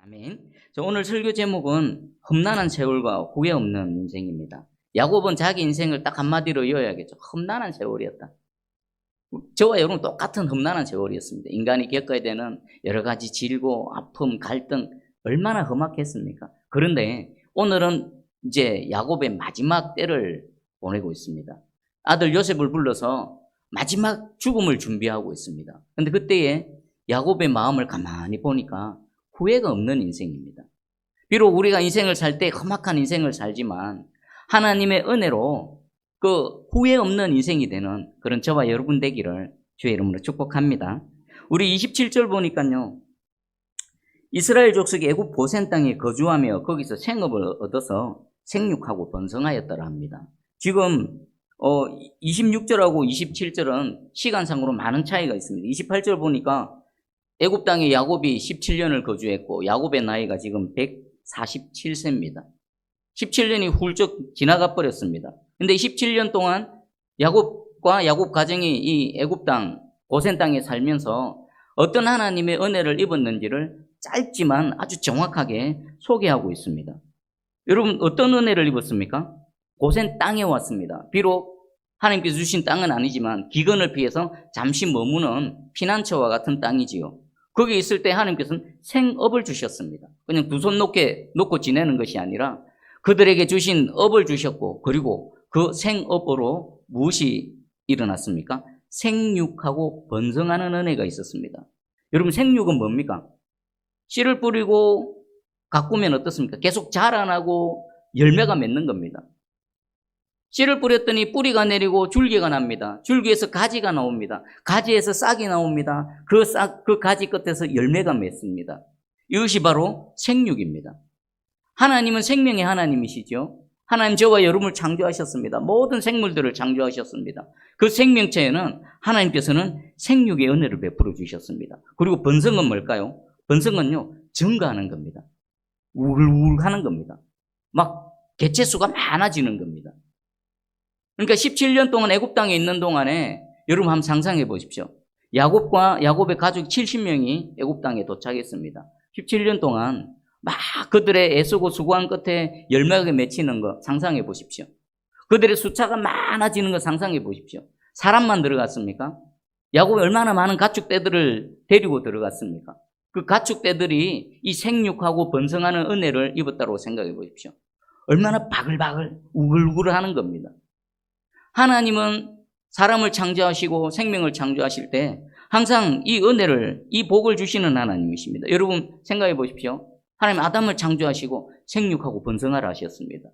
아멘. 오늘 설교 제목은 험난한 세월과 후회 없는 인생입니다. 야곱은 자기 인생을 딱 한마디로 이어야겠죠. 험난한 세월이었다. 저와 여러분 똑같은 험난한 세월이었습니다. 인간이 겪어야 되는 여러 가지 질고 아픔, 갈등 얼마나 험악했습니까? 그런데 오늘은 이제 야곱의 마지막 때를 보내고 있습니다. 아들 요셉을 불러서 마지막 죽음을 준비하고 있습니다. 그런데 그때에 야곱의 마음을 가만히 보니까 후회가 없는 인생입니다. 비록 우리가 인생을 살 때 험악한 인생을 살지만 하나님의 은혜로 그 후회 없는 인생이 되는 그런 저와 여러분 되기를 주의 이름으로 축복합니다. 우리 27절 보니까요. 이스라엘 족속이 애굽 고센 땅에 거주하며 거기서 생업을 얻어서 생육하고 번성하였더라 합니다. 지금 26절하고 27절은 시간상으로 많은 차이가 있습니다. 28절 보니까 애굽 땅에 야곱이 17년을 거주했고 야곱의 나이가 지금 147세입니다. 17년이 훌쩍 지나가 버렸습니다. 근데 17년 동안 야곱과 야곱 가정이 이 애굽 땅 고센 땅에 살면서 어떤 하나님의 은혜를 입었는지를 짧지만 아주 정확하게 소개하고 있습니다. 여러분 어떤 은혜를 입었습니까? 고센 땅에 왔습니다. 비록 하나님께서 주신 땅은 아니지만 기근을 피해서 잠시 머무는 피난처와 같은 땅이지요. 거기 있을 때 하나님께서는 생업을 주셨습니다. 그냥 두 손 놓고 지내는 것이 아니라 그들에게 주신 업을 주셨고 그리고 그 생업으로 무엇이 일어났습니까? 생육하고 번성하는 은혜가 있었습니다. 여러분 생육은 뭡니까? 씨를 뿌리고 가꾸면 어떻습니까? 계속 자라나고 열매가 맺는 겁니다. 씨를 뿌렸더니 뿌리가 내리고 줄기가 납니다. 줄기에서 가지가 나옵니다. 가지에서 싹이 나옵니다. 그 가지 끝에서 열매가 맺습니다. 이것이 바로 생육입니다. 하나님은 생명의 하나님이시죠. 하나님 저와 여러분을 창조하셨습니다. 모든 생물들을 창조하셨습니다. 그 생명체에는 하나님께서는 생육의 은혜를 베풀어 주셨습니다. 그리고 번성은 뭘까요? 번성은요, 증가하는 겁니다. 우글우글 하는 겁니다. 막 개체수가 많아지는 겁니다. 그러니까 17년 동안 애굽 땅에 있는 동안에 여러분 한번 상상해 보십시오. 야곱과 야곱의 가족 70명이 애굽 땅에 도착했습니다. 17년 동안 막 그들의 애쓰고 수고한 끝에 열매가 맺히는 거 상상해 보십시오. 그들의 숫자가 많아지는 거 상상해 보십시오. 사람만 들어갔습니까? 야곱이 얼마나 많은 가축떼들을 데리고 들어갔습니까? 그 가축떼들이 이 생육하고 번성하는 은혜를 입었다고 생각해 보십시오. 얼마나 바글바글 우글우글 하는 겁니다. 하나님은 사람을 창조하시고 생명을 창조하실 때 항상 이 은혜를, 이 복을 주시는 하나님이십니다. 여러분 생각해 보십시오. 하나님 아담을 창조하시고 생육하고 번성하라 하셨습니다.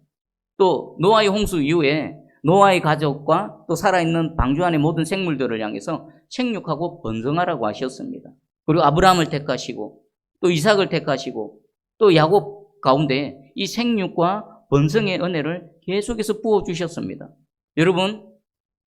또 노아의 홍수 이후에 노아의 가족과 또 살아있는 방주 안의 모든 생물들을 향해서 생육하고 번성하라고 하셨습니다. 그리고 아브라함을 택하시고 또 이삭을 택하시고 또 야곱 가운데 이 생육과 번성의 은혜를 계속해서 부어주셨습니다. 여러분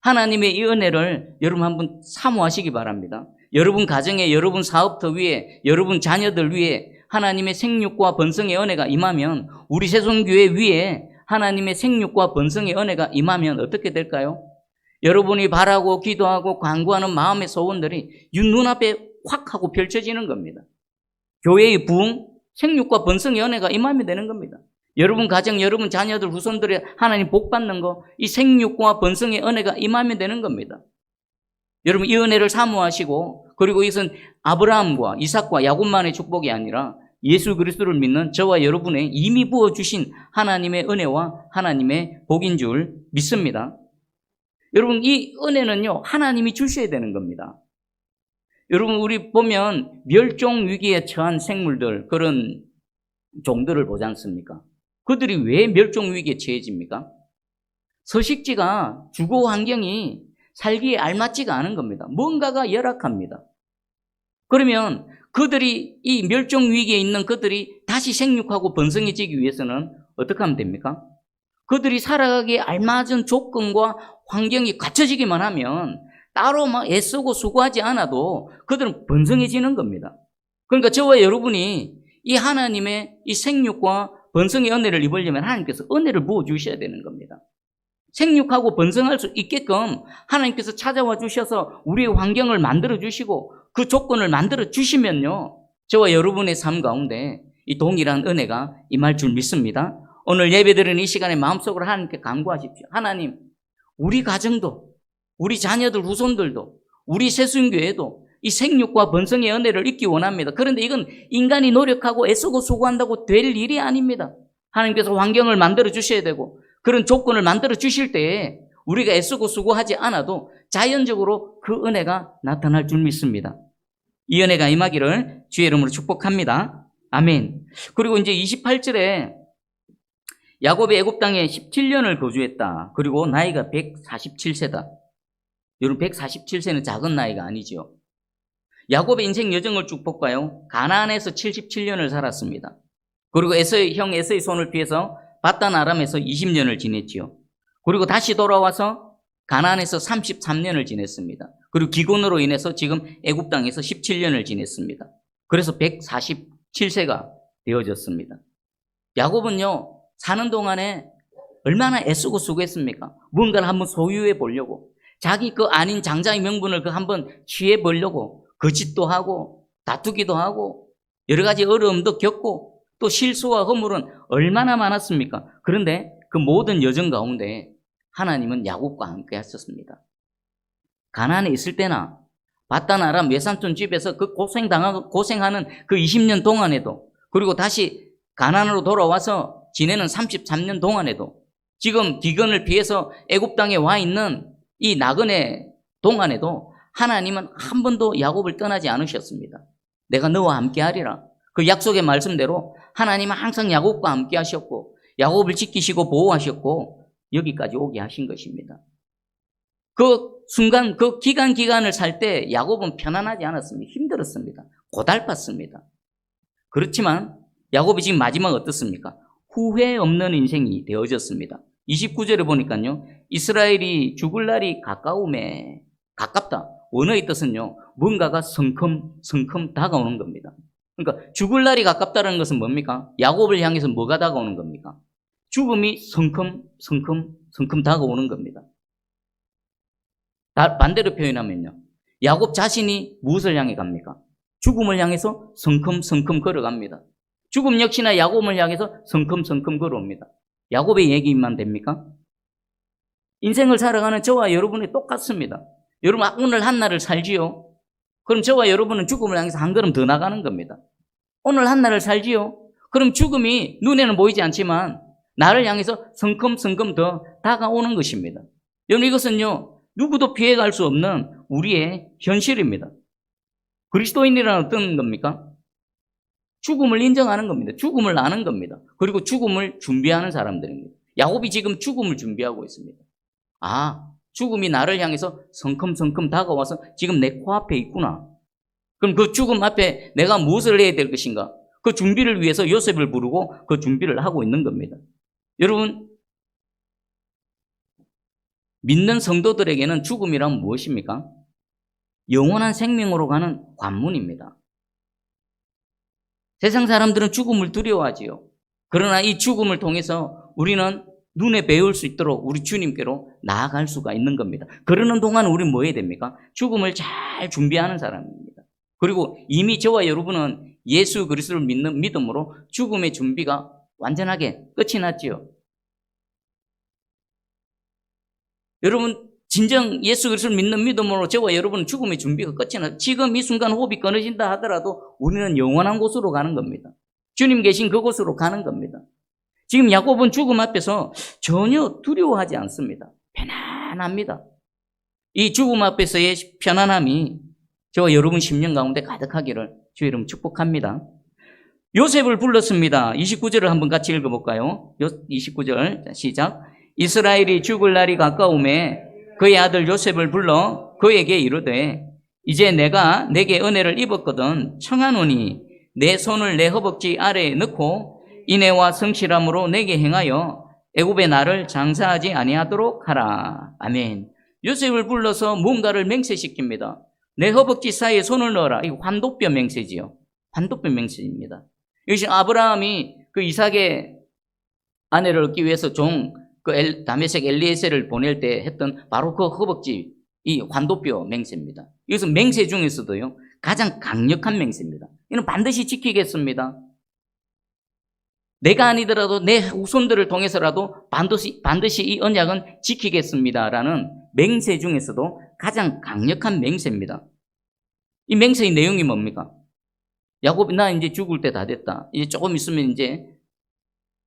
하나님의 이 은혜를 여러분 한번 사모하시기 바랍니다. 여러분 가정에, 여러분 사업터 위에, 여러분 자녀들 위에 하나님의 생육과 번성의 은혜가 임하면 우리 새송교회 위에 하나님의 생육과 번성의 은혜가 임하면 어떻게 될까요? 여러분이 바라고 기도하고 간구하는 마음의 소원들이 눈앞에 확 하고 펼쳐지는 겁니다. 교회의 부흥, 생육과 번성의 은혜가 임하면 되는 겁니다. 여러분 가정, 여러분 자녀들, 후손들이 하나님 복 받는 거, 이 생육과 번성의 은혜가 임하면 되는 겁니다. 여러분 이 은혜를 사모하시고 그리고 이것은 아브라함과 이삭과 야곱만의 축복이 아니라 예수 그리스도를 믿는 저와 여러분의 이미 부어주신 하나님의 은혜와 하나님의 복인 줄 믿습니다. 여러분 이 은혜는요 하나님이 주셔야 되는 겁니다. 여러분 우리 보면 멸종 위기에 처한 생물들 그런 종들을 보지 않습니까? 그들이 왜 멸종 위기에 처해집니까? 서식지가 주거 환경이 살기에 알맞지가 않은 겁니다. 뭔가가 열악합니다. 그러면 그들이 이 멸종 위기에 있는 그들이 다시 생육하고 번성해지기 위해서는 어떻게 하면 됩니까? 그들이 살아가기에 알맞은 조건과 환경이 갖춰지기만 하면 따로 막 애쓰고 수고하지 않아도 그들은 번성해지는 겁니다. 그러니까 저와 여러분이 이 하나님의 이 생육과 번성의 은혜를 입으려면 하나님께서 은혜를 부어주셔야 되는 겁니다. 생육하고 번성할 수 있게끔 하나님께서 찾아와 주셔서 우리의 환경을 만들어 주시고 그 조건을 만들어 주시면요 저와 여러분의 삶 가운데 이 동일한 은혜가 임할 줄 믿습니다. 오늘 예배드리는 이 시간에 마음속으로 하나님께 간구하십시오. 하나님, 우리 가정도, 우리 자녀들, 후손들도, 우리 새순교회도 이 생육과 번성의 은혜를 잊기 원합니다. 그런데 이건 인간이 노력하고 애쓰고 수고한다고 될 일이 아닙니다. 하나님께서 환경을 만들어 주셔야 되고 그런 조건을 만들어 주실 때에 우리가 애쓰고 수고하지 않아도 자연적으로 그 은혜가 나타날 줄 믿습니다. 이 은혜가 임하기를 주의 이름으로 축복합니다. 아멘. 그리고 이제 28절에 야곱이 애굽 땅에 17년을 거주했다. 그리고 나이가 147세다. 여러분 147세는 작은 나이가 아니죠. 야곱의 인생 여정을 쭉 볼까요? 가나안에서 77년을 살았습니다. 그리고 형 에서의 손을 피해서 바단 아람에서 20년을 지냈지요. 그리고 다시 돌아와서 가나안에서 33년을 지냈습니다. 그리고 기근으로 인해서 지금 애굽 땅에서 17년을 지냈습니다. 그래서 147세가 되어졌습니다. 야곱은요, 사는 동안에 얼마나 애쓰고 수고했습니까? 뭔가를 한번 소유해 보려고, 자기 그 아닌 장자의 명분을 그 한번 취해 보려고 거짓도 하고 다투기도 하고 여러 가지 어려움도 겪고 또 실수와 허물은 얼마나 많았습니까? 그런데 그 모든 여정 가운데 하나님은 야곱과 함께 하셨습니다. 가나안에 있을 때나 바단 아람 외삼촌 집에서 그 고생하는 그 20년 동안에도, 그리고 다시 가나안으로 돌아와서 지내는 33년 동안에도, 지금 기근을 피해서 애굽 땅에 와 있는 이 나그네 동안에도 하나님은 한 번도 야곱을 떠나지 않으셨습니다. 내가 너와 함께 하리라. 그 약속의 말씀대로 하나님은 항상 야곱과 함께 하셨고 야곱을 지키시고 보호하셨고 여기까지 오게 하신 것입니다. 그 순간, 그 기간을 살 때 야곱은 편안하지 않았습니다. 힘들었습니다. 고달팠습니다. 그렇지만 야곱이 지금 마지막 어떻습니까? 후회 없는 인생이 되어졌습니다. 29절에 보니까요, 이스라엘이 죽을 날이 가까움에, 가깝다. 원어의 뜻은요, 뭔가가 성큼 다가오는 겁니다. 그러니까 죽을 날이 가깝다는 것은 뭡니까? 야곱을 향해서 뭐가 다가오는 겁니까? 죽음이 성큼 다가오는 겁니다. 반대로 표현하면요, 야곱 자신이 무엇을 향해 갑니까? 죽음을 향해서 성큼 걸어갑니다. 죽음 역시나 야곱을 향해서 성큼 걸어옵니다. 야곱의 얘기만 됩니까? 인생을 살아가는 저와 여러분이 똑같습니다. 여러분 오늘 한날을 살지요? 그럼 저와 여러분은 죽음을 향해서 한 걸음 더 나가는 겁니다. 오늘 한날을 살지요? 그럼 죽음이 눈에는 보이지 않지만 나를 향해서 성큼 더 다가오는 것입니다. 여러분 이것은요, 누구도 피해갈 수 없는 우리의 현실입니다. 그리스도인이란 어떤 겁니까? 죽음을 인정하는 겁니다. 죽음을 아는 겁니다. 그리고 죽음을 준비하는 사람들입니다. 야곱이 지금 죽음을 준비하고 있습니다. 아, 죽음이 나를 향해서 성큼 다가와서 지금 내 코앞에 있구나. 그럼 그 죽음 앞에 내가 무엇을 해야 될 것인가? 그 준비를 위해서 요셉을 부르고 그 준비를 하고 있는 겁니다. 여러분, 믿는 성도들에게는 죽음이란 무엇입니까? 영원한 생명으로 가는 관문입니다. 세상 사람들은 죽음을 두려워하지요. 그러나 이 죽음을 통해서 우리는 눈에 배울 수 있도록 우리 주님께로 나아갈 수가 있는 겁니다. 그러는 동안 우리는 뭐 해야 됩니까? 죽음을 잘 준비하는 사람입니다. 그리고 이미 저와 여러분은 예수 그리스도를 믿는 믿음으로 죽음의 준비가 완전하게 끝이 났지요. 여러분 진정 예수 그리스도를 믿는 믿음으로 저와 여러분은 죽음의 준비가 끝이 났. 지금 이 순간 호흡이 끊어진다 하더라도 우리는 영원한 곳으로 가는 겁니다. 주님 계신 그곳으로 가는 겁니다. 지금 야곱은 죽음 앞에서 전혀 두려워하지 않습니다. 편안합니다. 이 죽음 앞에서의 편안함이 저와 여러분 심령 가운데 가득하기를 주의 이름 축복합니다. 요셉을 불렀습니다. 29절을 한번 같이 읽어볼까요? 29절 시작. 이스라엘이 죽을 날이 가까움에 그의 아들 요셉을 불러 그에게 이르되 이제 내가 내게 은혜를 입었거든 청하노니 내 손을 내 허벅지 아래에 넣고 인애와 성실함으로 내게 행하여 애굽의 나를 장사하지 아니하도록 하라. 아멘. 요셉을 불러서 뭔가를 맹세시킵니다. 내 허벅지 사이에 손을 넣어라. 이거 환도뼈 맹세지요. 환도뼈 맹세입니다. 이것이 아브라함이 그 이삭의 아내를 얻기 위해서 다메섹 엘리에셀을 보낼 때 했던 바로 그 허벅지, 이 환도뼈 맹세입니다. 이것은 맹세 중에서도요, 가장 강력한 맹세입니다. 이는 반드시 지키겠습니다. 내가 아니더라도 내 후손들을 통해서라도 반드시 이 언약은 지키겠습니다라는 맹세 중에서도 가장 강력한 맹세입니다. 이 맹세의 내용이 뭡니까? 야곱이 나 이제 죽을 때 다 됐다. 이제 조금 있으면 이제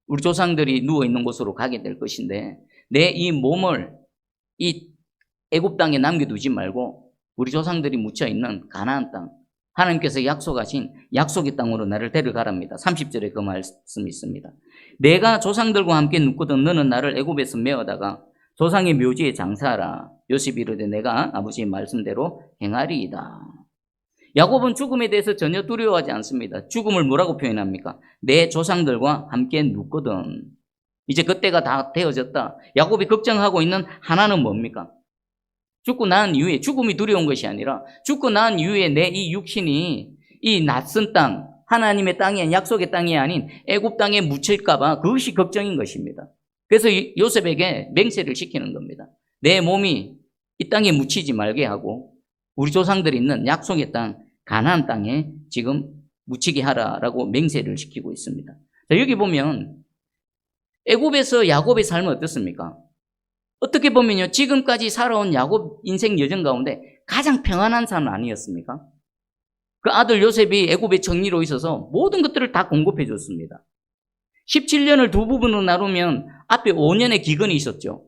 우리 조상들이 누워 있는 곳으로 가게 될 것인데 내 이 몸을 이 애굽 땅에 남겨두지 말고 우리 조상들이 묻혀 있는 가나안 땅, 하나님께서 약속하신 약속의 땅으로 나를 데려가랍니다. 30절에 그 말씀이 있습니다. 내가 조상들과 함께 눕거든 너는 나를 애굽에서 메어다가 조상의 묘지에 장사하라. 요셉이 이르되 내가 아버지의 말씀대로 행하리이다. 야곱은 죽음에 대해서 전혀 두려워하지 않습니다. 죽음을 뭐라고 표현합니까? 내 조상들과 함께 눕거든. 이제 그때가 다 되어졌다. 야곱이 걱정하고 있는 하나는 뭡니까? 죽고 난 이후에, 죽음이 두려운 것이 아니라 죽고 난 이후에 내 이 육신이 이 낯선 땅, 하나님의 땅이 약속의 땅이 아닌 애굽 땅에 묻힐까 봐 그것이 걱정인 것입니다. 그래서 요셉에게 맹세를 시키는 겁니다. 내 몸이 이 땅에 묻히지 말게 하고 우리 조상들이 있는 약속의 땅, 가나안 땅에 지금 묻히게 하라라고 맹세를 시키고 있습니다. 자, 여기 보면 애굽에서 야곱의 삶은 어떻습니까? 어떻게 보면요, 지금까지 살아온 야곱 인생 여정 가운데 가장 평안한 삶은 아니었습니까? 그 아들 요셉이 애굽의 정리로 있어서 모든 것들을 다 공급해 줬습니다. 17년을 두 부분으로 나누면 앞에 5년의 기근이 있었죠.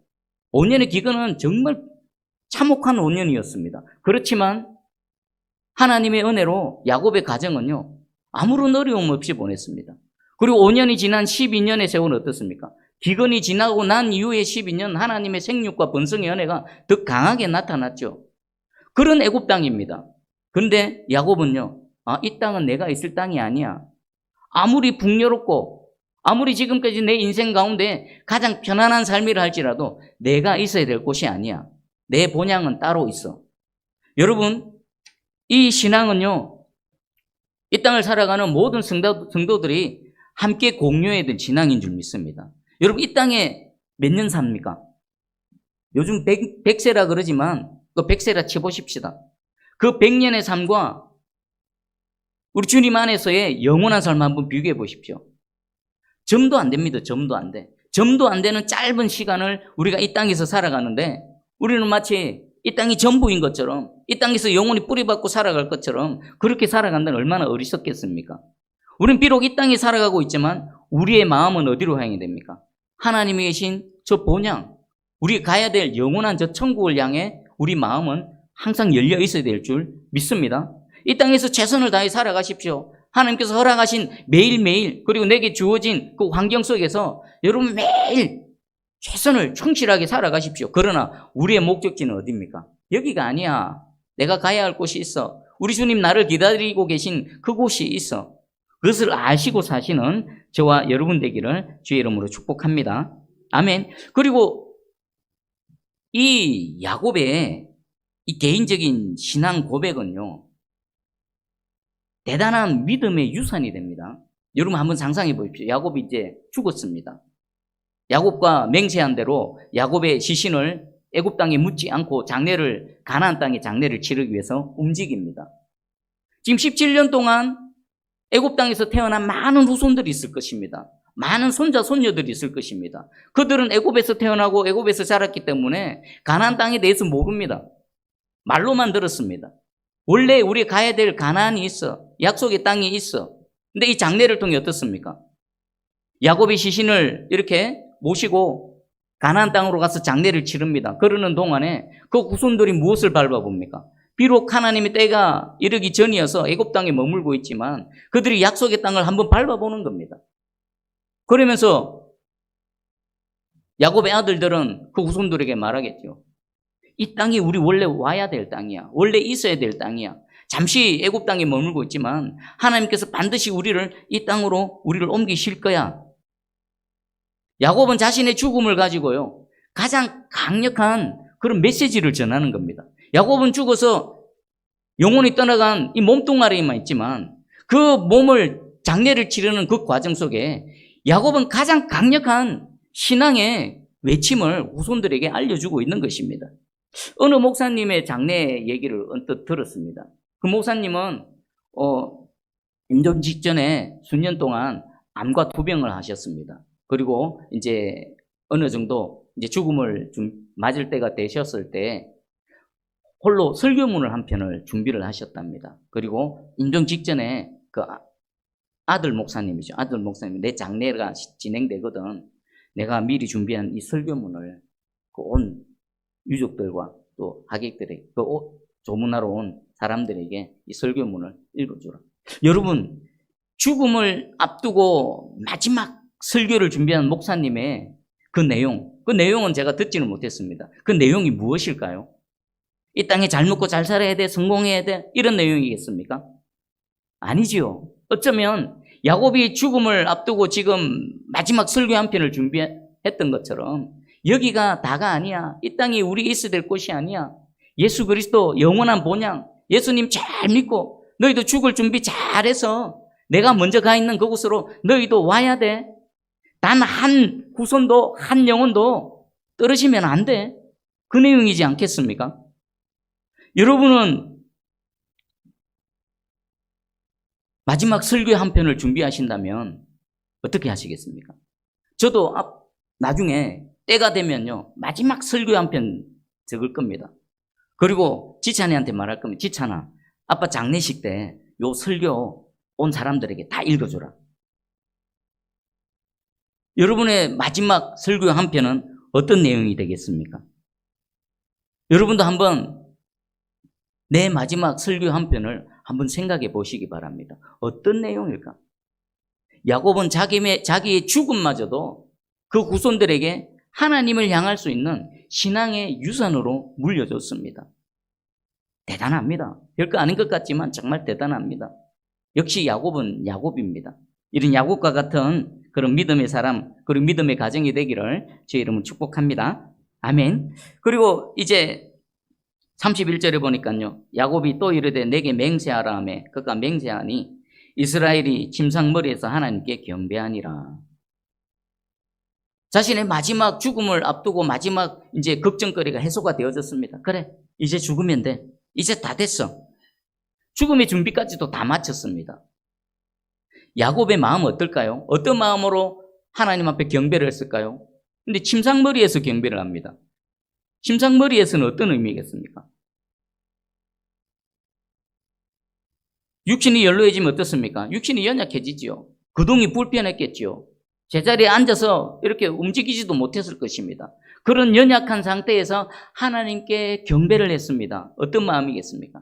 5년의 기근은 정말 참혹한 5년이었습니다. 그렇지만 하나님의 은혜로 야곱의 가정은요, 아무런 어려움 없이 보냈습니다. 그리고 5년이 지난 12년의 세월은 어떻습니까? 기근이 지나고 난 이후의 12년 하나님의 생육과 번성의 은혜가 더 강하게 나타났죠. 그런 애굽 땅입니다. 그런데 야곱은요, 이 땅은 내가 있을 땅이 아니야. 아무리 풍요롭고 아무리 지금까지 내 인생 가운데 가장 편안한 삶이라 할지라도 내가 있어야 될 곳이 아니야. 내 본향은 따로 있어. 여러분, 이 신앙은요, 이 땅을 살아가는 모든 성도들이 함께 공유해야 될 신앙인 줄 믿습니다. 여러분, 이 땅에 몇 년 삽니까? 요즘 100세라 그러지만 그 100세라 쳐보십시다. 그 100년의 삶과 우리 주님 안에서의 영원한 삶 한번 비교해 보십시오. 점도 안 됩니다. 점도 안 돼. 점도 안 되는 짧은 시간을 우리가 이 땅에서 살아가는데 우리는 마치 이 땅이 전부인 것처럼 이 땅에서 영원히 뿌리박고 살아갈 것처럼 그렇게 살아간다는 얼마나 어리석겠습니까? 우리는 비록 이 땅에 살아가고 있지만 우리의 마음은 어디로 향해 됩니까? 하나님이 계신 저 본향, 우리가 가야 될 영원한 저 천국을 향해 우리 마음은 항상 열려 있어야 될 줄 믿습니다. 이 땅에서 최선을 다해 살아가십시오. 하나님께서 허락하신 매일매일 그리고 내게 주어진 그 환경 속에서 여러분 매일 최선을 충실하게 살아가십시오. 그러나 우리의 목적지는 어디입니까? 여기가 아니야. 내가 가야 할 곳이 있어. 우리 주님 나를 기다리고 계신 그곳이 있어. 그것을 아시고 사시는 저와 여러분 되기를 주의 이름으로 축복합니다. 아멘. 그리고 이 야곱의 이 개인적인 신앙 고백은요, 대단한 믿음의 유산이 됩니다. 여러분 한번 상상해 보십시오. 야곱이 이제 죽었습니다. 야곱과 맹세한 대로 야곱의 시신을 애굽 땅에 묻지 않고 장례를 가나안 땅에 장례를 치르기 위해서 움직입니다. 지금 17년 동안 애굽 땅에서 태어난 많은 후손들이 있을 것입니다. 많은 손자 손녀들이 있을 것입니다. 그들은 애굽에서 태어나고 애굽에서 자랐기 때문에 가나안 땅에 대해서 모릅니다. 말로만 들었습니다. 원래 우리 가야 될 가나안이 있어. 약속의 땅이 있어. 근데 이 장례를 통해 어떻습니까? 야곱이 시신을 이렇게 모시고 가나안 땅으로 가서 장례를 치릅니다. 그러는 동안에 그 후손들이 무엇을 밟아봅니까? 비록 하나님의 때가 이르기 전이어서 애굽 땅에 머물고 있지만 그들이 약속의 땅을 한번 밟아보는 겁니다. 그러면서 야곱의 아들들은 그 후손들에게 말하겠죠. 이 땅이 우리 원래 와야 될 땅이야. 원래 있어야 될 땅이야. 잠시 애굽 땅에 머물고 있지만 하나님께서 반드시 이 땅으로 우리를 옮기실 거야. 야곱은 자신의 죽음을 가지고요, 가장 강력한 그런 메시지를 전하는 겁니다. 야곱은 죽어서 영혼이 떠나간 이 몸뚱아리만 있지만 그 몸을 장례를 치르는 그 과정 속에 야곱은 가장 강력한 신앙의 외침을 후손들에게 알려주고 있는 것입니다. 어느 목사님의 장례 얘기를 언뜻 들었습니다. 그 목사님은 임종 직전에 수년 동안 암과 투병을 하셨습니다. 그리고 이제 어느 정도 이제 죽음을 맞을 때가 되셨을 때 홀로 설교문을 한 편을 준비를 하셨답니다. 그리고 임종 직전에 그 아들 목사님이죠. 아들 목사님, 내 장례가 진행되거든. 내가 미리 준비한 이 설교문을 그 온 유족들과 또 하객들에게, 그 조문하러 온 사람들에게 이 설교문을 읽어주라. 여러분, 죽음을 앞두고 마지막 설교를 준비한 목사님의 그 내용은 제가 듣지는 못했습니다. 그 내용이 무엇일까요? 이 땅에 잘 먹고 잘 살아야 돼, 성공해야 돼, 이런 내용이겠습니까? 아니지요. 어쩌면 야곱이 죽음을 앞두고 지금 마지막 설교 한 편을 준비했던 것처럼 여기가 다가 아니야. 이 땅이 우리 있어야 될 곳이 아니야. 예수 그리스도 영원한 본향, 예수님 잘 믿고 너희도 죽을 준비 잘해서 내가 먼저 가 있는 그곳으로 너희도 와야 돼. 단 한 후손도 한 영혼도 떨어지면 안 돼. 그 내용이지 않겠습니까? 여러분은 마지막 설교 한 편을 준비하신다면 어떻게 하시겠습니까? 저도 나중에 때가 되면요, 마지막 설교 한 편 적을 겁니다. 그리고 지찬이한테 말할 겁니다. 지찬아, 아빠 장례식 때 요 설교 온 사람들에게 다 읽어주라. 여러분의 마지막 설교 한 편은 어떤 내용이 되겠습니까? 여러분도 한번 내 마지막 설교 한 편을 한번 생각해 보시기 바랍니다. 어떤 내용일까? 야곱은 자기의 죽음마저도 그 후손들에게 하나님을 향할 수 있는 신앙의 유산으로 물려줬습니다. 대단합니다. 별거 아닌 것 같지만 정말 대단합니다. 역시 야곱은 야곱입니다. 이런 야곱과 같은 그런 믿음의 사람, 그리고 믿음의 가정이 되기를 주의 이름으로 축복합니다. 아멘. 그리고 이제 31절에 보니까요, 야곱이 또 이르되 내게 맹세하라 하매 그가 맹세하니 이스라엘이 침상머리에서 하나님께 경배하니라. 자신의 마지막 죽음을 앞두고 마지막 이제 걱정거리가 해소가 되어졌습니다. 그래, 이제 죽으면 돼. 이제 다 됐어. 죽음의 준비까지도 다 마쳤습니다. 야곱의 마음은 어떨까요? 어떤 마음으로 하나님 앞에 경배를 했을까요? 근데 침상머리에서 경배를 합니다. 침상머리에서는 어떤 의미겠습니까? 육신이 연로해지면 어떻습니까? 육신이 연약해지지요. 거동이 불편했겠지요. 제자리에 앉아서 이렇게 움직이지도 못했을 것입니다. 그런 연약한 상태에서 하나님께 경배를 했습니다. 어떤 마음이겠습니까?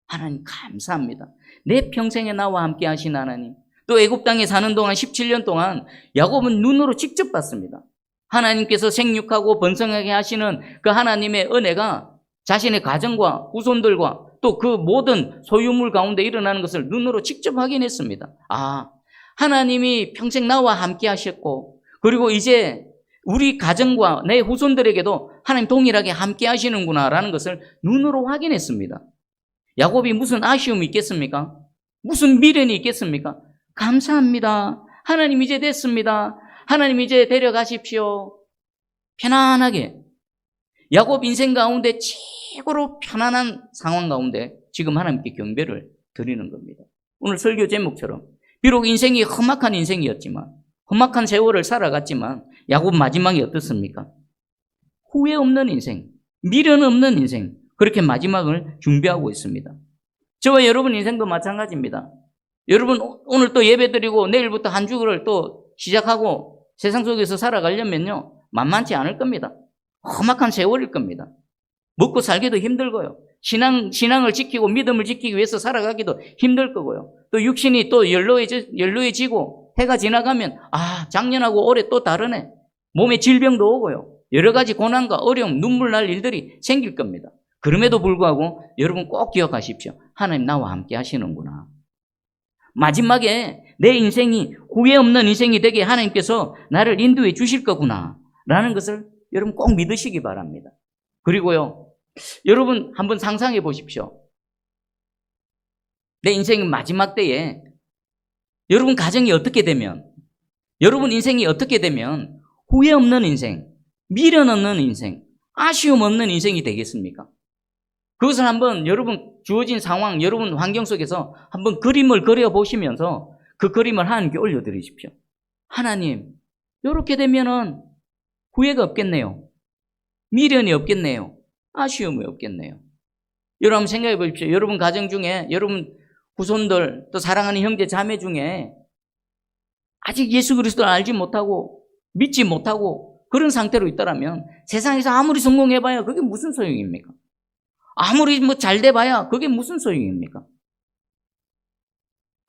하나님 감사합니다. 내 평생에 나와 함께 하신 하나님. 또 애굽 땅에 사는 동안 17년 동안 야곱은 눈으로 직접 봤습니다. 하나님께서 생육하고 번성하게 하시는 그 하나님의 은혜가 자신의 가정과 후손들과 또 그 모든 소유물 가운데 일어나는 것을 눈으로 직접 확인했습니다. 아, 하나님이 평생 나와 함께 하셨고, 그리고 이제 우리 가정과 내 후손들에게도 하나님 동일하게 함께 하시는구나라는 것을 눈으로 확인했습니다. 야곱이 무슨 아쉬움이 있겠습니까? 무슨 미련이 있겠습니까? 감사합니다. 하나님 이제 됐습니다. 하나님 이제 데려가십시오. 편안하게. 야곱 인생 가운데 최고로 편안한 상황 가운데 지금 하나님께 경배를 드리는 겁니다. 오늘 설교 제목처럼 비록 인생이 험악한 인생이었지만, 험악한 세월을 살아갔지만 야곱 마지막이 어떻습니까? 후회 없는 인생, 미련 없는 인생, 그렇게 마지막을 준비하고 있습니다. 저와 여러분 인생도 마찬가지입니다. 여러분 오늘 또 예배드리고 내일부터 한 주를 또 시작하고 세상 속에서 살아가려면요, 만만치 않을 겁니다. 험악한 세월일 겁니다. 먹고 살기도 힘들고요. 신앙을 지키고 믿음을 지키기 위해서 살아가기도 힘들 거고요. 또 육신이 또 연로해지고 해가 지나가면 작년하고 올해 또 다르네. 몸에 질병도 오고요. 여러 가지 고난과 어려움, 눈물 날 일들이 생길 겁니다. 그럼에도 불구하고 여러분 꼭 기억하십시오. 하나님 나와 함께 하시는구나. 마지막에 내 인생이 후회 없는 인생이 되게 하나님께서 나를 인도해 주실 거구나 라는 것을 여러분 꼭 믿으시기 바랍니다. 그리고요, 여러분 한번 상상해 보십시오. 내 인생 마지막 때에 여러분 가정이 어떻게 되면, 여러분 인생이 어떻게 되면 후회 없는 인생, 미련 없는 인생, 아쉬움 없는 인생이 되겠습니까? 그것을 한번 여러분 주어진 상황, 여러분 환경 속에서 한번 그림을 그려보시면서 그 그림을 하나님께 올려드리십시오. 하나님, 이렇게 되면은 후회가 없겠네요. 미련이 없겠네요. 아쉬움이 없겠네요. 여러분 한번 생각해 보십시오. 여러분 가정 중에, 여러분 후손들, 또 사랑하는 형제 자매 중에 아직 예수 그리스도를 알지 못하고 믿지 못하고 그런 상태로 있다라면 세상에서 아무리 성공해봐야 그게 무슨 소용입니까? 아무리 뭐 잘 돼봐야 그게 무슨 소용입니까?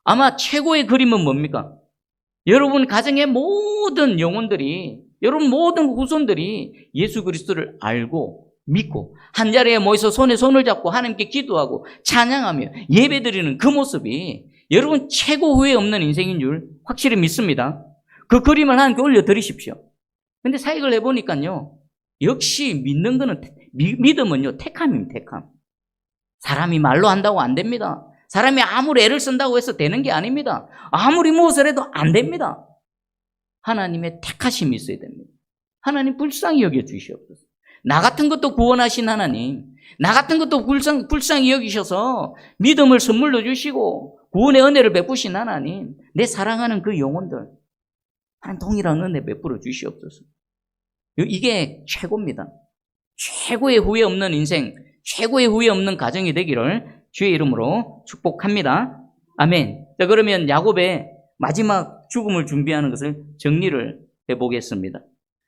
아마 최고의 그림은 뭡니까? 여러분 가정의 모든 영혼들이, 여러분 모든 후손들이 예수 그리스도를 알고 믿고 한자리에 모여서 손에 손을 잡고 하나님께 기도하고 찬양하며 예배드리는 그 모습이 여러분 최고 후회 없는 인생인 줄 확실히 믿습니다. 그 그림을 하나님께 올려드리십시오. 근데 사역을 해보니까요, 역시 믿는 거는, 믿음은요, 택함입니다, 택함. 사람이 말로 한다고 안 됩니다. 사람이 아무리 애를 쓴다고 해서 되는 게 아닙니다. 아무리 무엇을 해도 안 됩니다. 하나님의 택하심이 있어야 됩니다. 하나님 불쌍히 여겨주시옵소서. 나 같은 것도 구원하신 하나님, 나 같은 것도 불쌍히 여기셔서 믿음을 선물로 주시고 구원의 은혜를 베푸신 하나님, 내 사랑하는 그 영혼들, 하나님 동일한 은혜 베풀어 주시옵소서. 이게 최고입니다. 최고의 후회 없는 인생, 최고의 후회 없는 가정이 되기를 주의 이름으로 축복합니다. 아멘. 자, 그러면 야곱의 마지막 죽음을 준비하는 것을 정리를 해보겠습니다.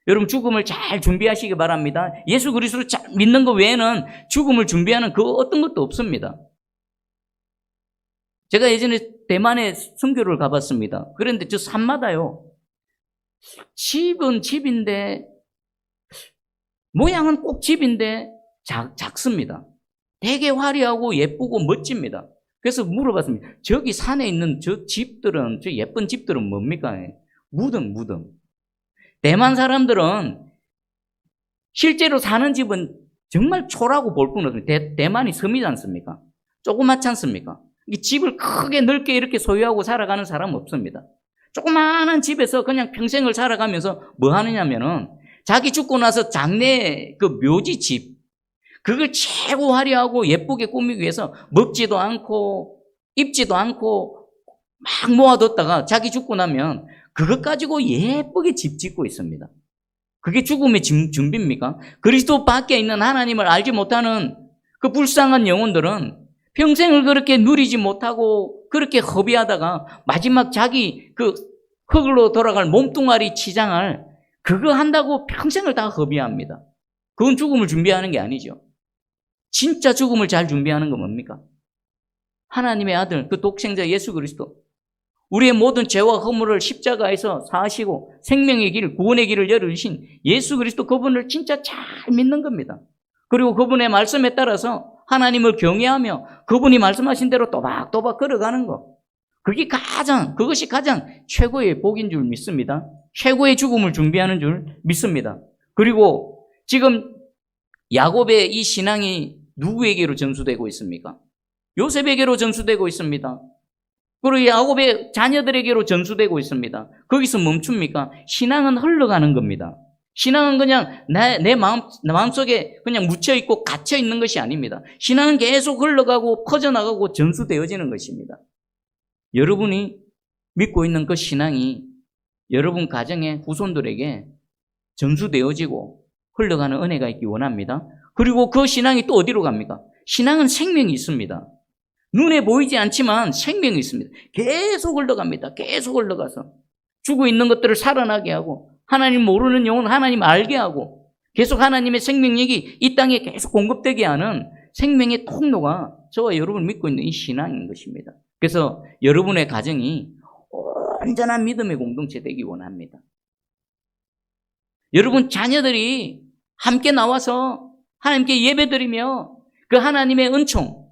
여러분 죽음을 잘 준비하시기 바랍니다. 예수 그리스도를 잘 믿는 것 외에는 죽음을 준비하는 그 어떤 것도 없습니다. 제가 예전에 대만에 선교를 가봤습니다. 그런데 저 산마다요, 집은 집인데 모양은 꼭 집인데 작습니다. 되게 화려하고 예쁘고 멋집니다. 그래서 물어봤습니다. 저기 산에 있는 저 집들은, 저 예쁜 집들은 뭡니까? 무덤. 대만 사람들은 실제로 사는 집은 정말 초라하고 볼 뿐 없습니다. 대만이 섬이지 않습니까? 조그맣지 않습니까? 집을 크게 넓게 이렇게 소유하고 살아가는 사람은 없습니다. 조그마한 집에서 그냥 평생을 살아가면서 뭐 하느냐면은 자기 죽고 나서 장래 그 묘지 집, 그걸 최고 화려하고 예쁘게 꾸미기 위해서 먹지도 않고 입지도 않고 막 모아뒀다가 자기 죽고 나면 그것 가지고 예쁘게 집 짓고 있습니다. 그게 죽음의 준비입니까? 그리스도 밖에 있는 하나님을 알지 못하는 그 불쌍한 영혼들은 평생을 그렇게 누리지 못하고 그렇게 허비하다가 마지막 자기 그 흙으로 돌아갈 몸뚱아리 치장을 그거 한다고 평생을 다 허비합니다. 그건 죽음을 준비하는 게 아니죠. 진짜 죽음을 잘 준비하는 건 뭡니까? 하나님의 아들, 그 독생자 예수 그리스도, 우리의 모든 죄와 허물을 십자가에서 사하시고 생명의 길, 구원의 길을 열어주신 예수 그리스도, 그분을 진짜 잘 믿는 겁니다. 그리고 그분의 말씀에 따라서 하나님을 경외하며 그분이 말씀하신 대로 또박또박 걸어가는 것, 그것이 가장 최고의 복인 줄 믿습니다. 최고의 죽음을 준비하는 줄 믿습니다. 그리고 지금 야곱의 이 신앙이 누구에게로 전수되고 있습니까? 요셉에게로 전수되고 있습니다. 그리고 야곱의 자녀들에게로 전수되고 있습니다. 거기서 멈춥니까? 신앙은 흘러가는 겁니다. 신앙은 그냥 내 마음속에 그냥 묻혀있고 갇혀있는 것이 아닙니다. 신앙은 계속 흘러가고 퍼져나가고 전수되어지는 것입니다. 여러분이 믿고 있는 그 신앙이 여러분 가정의 후손들에게 전수되어지고 흘러가는 은혜가 있기 원합니다. 그리고 그 신앙이 또 어디로 갑니까? 신앙은 생명이 있습니다. 눈에 보이지 않지만 생명이 있습니다. 계속 흘러갑니다. 계속 흘러가서 죽어 있는 것들을 살아나게 하고 하나님 모르는 영혼 하나님 알게 하고 계속 하나님의 생명력이 이 땅에 계속 공급되게 하는 생명의 통로가 저와 여러분 믿고 있는 이 신앙인 것입니다. 그래서 여러분의 가정이 온전한 믿음의 공동체 되기 원합니다. 여러분 자녀들이 함께 나와서 하나님께 예배드리며 그 하나님의 은총,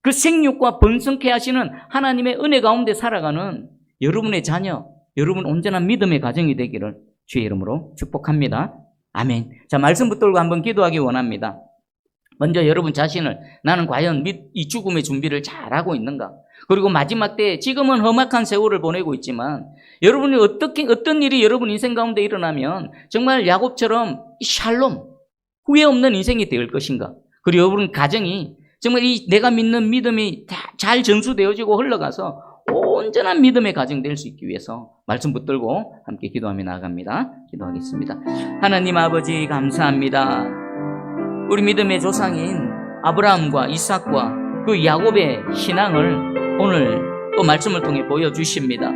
그 생육과 번성케 하시는 하나님의 은혜 가운데 살아가는 여러분의 자녀, 여러분 온전한 믿음의 가정이 되기를 주의 이름으로 축복합니다. 아멘. 자, 말씀 붙들고 한번 기도하기 원합니다. 먼저 여러분 자신을, 나는 과연 이 죽음의 준비를 잘하고 있는가? 그리고 마지막 때, 지금은 험악한 세월을 보내고 있지만 여러분이 어떤 일이 여러분 인생 가운데 일어나면 정말 야곱처럼 샬롬, 후회 없는 인생이 될 것인가? 그리고 여러분 가정이 정말 내가 믿는 믿음이 잘 전수되어지고 흘러가서 온전한 믿음의 가정 될 수 있기 위해서 말씀 붙들고 함께 기도하며 나아갑니다. 기도하겠습니다. 하나님 아버지 감사합니다. 우리 믿음의 조상인 아브라함과 이삭과 그 야곱의 신앙을 오늘 또 말씀을 통해 보여주십니다.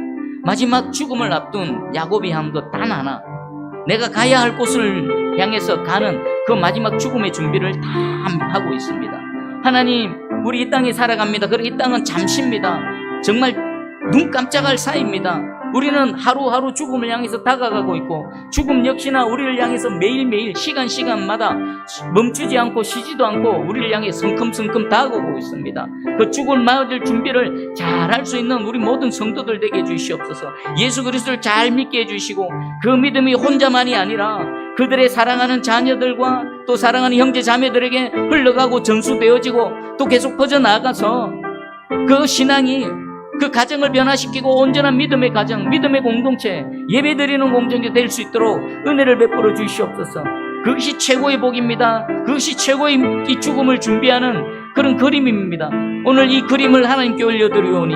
마지막 죽음을 앞둔 야곱이 한 것 단 하나, 내가 가야 할 곳을 향해서 가는 그 마지막 죽음의 준비를 다 하고 있습니다. 하나님, 우리 이 땅에 살아갑니다. 그리고 이 땅은 잠시입니다. 정말 눈 깜짝할 사이입니다. 우리는 하루하루 죽음을 향해서 다가가고 있고, 죽음 역시나 우리를 향해서 매일매일 시간마다 멈추지 않고 쉬지도 않고 우리를 향해 성큼성큼 다가오고 있습니다. 그 죽을 맞을 준비를 잘 할 수 있는 우리 모든 성도들 되게 해주시옵소서. 예수 그리스도를 잘 믿게 해주시고, 그 믿음이 혼자만이 아니라 그들의 사랑하는 자녀들과 또 사랑하는 형제 자매들에게 흘러가고 전수되어지고 또 계속 퍼져나가서 그 신앙이 그 가정을 변화시키고 온전한 믿음의 가정, 믿음의 공동체, 예배드리는 공동체 될 수 있도록 은혜를 베풀어 주시옵소서. 그것이 최고의 복입니다. 그것이 최고의 이 죽음을 준비하는 그런 그림입니다. 오늘 이 그림을 하나님께 올려드리오니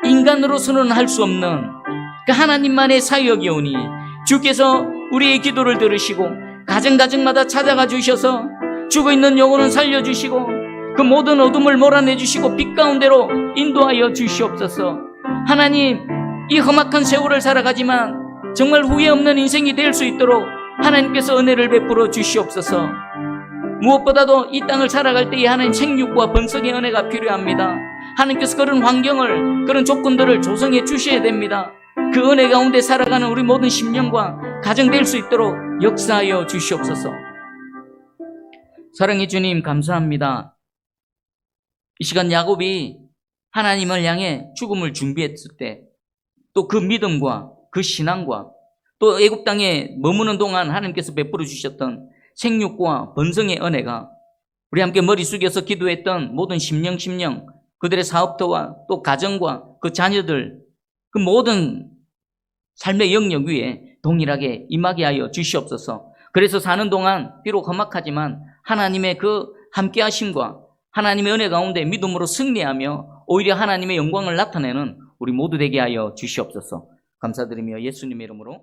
인간으로서는 할 수 없는 그 하나님만의 사역이오니 주께서 우리의 기도를 들으시고 가정마다 찾아가 주셔서 죽어있는 영혼은 살려주시고 그 모든 어둠을 몰아내주시고 빛 가운데로 인도하여 주시옵소서. 하나님, 이 험악한 세월을 살아가지만 정말 후회 없는 인생이 될 수 있도록 하나님께서 은혜를 베풀어 주시옵소서. 무엇보다도 이 땅을 살아갈 때에 하나님 생육과 번성의 은혜가 필요합니다. 하나님께서 그런 환경을, 그런 조건들을 조성해 주셔야 됩니다. 그 은혜 가운데 살아가는 우리 모든 심령과 가정 될 수 있도록 역사하여 주시옵소서. 사랑의 주님 감사합니다. 이 시간 야곱이 하나님을 향해 죽음을 준비했을 때 또 그 믿음과 그 신앙과 또 애굽 땅에 머무는 동안 하나님께서 베풀어 주셨던 생육과 번성의 은혜가 우리 함께 머리 숙여서 기도했던 모든 심령 그들의 사업터와 또 가정과 그 자녀들 그 모든 삶의 영역 위에 동일하게 임하게 하여 주시옵소서. 그래서 사는 동안 비록 험악하지만 하나님의 그 함께 하심과 하나님의 은혜 가운데 믿음으로 승리하며 오히려 하나님의 영광을 나타내는 우리 모두 되게 하여 주시옵소서. 감사드리며 예수님의 이름으로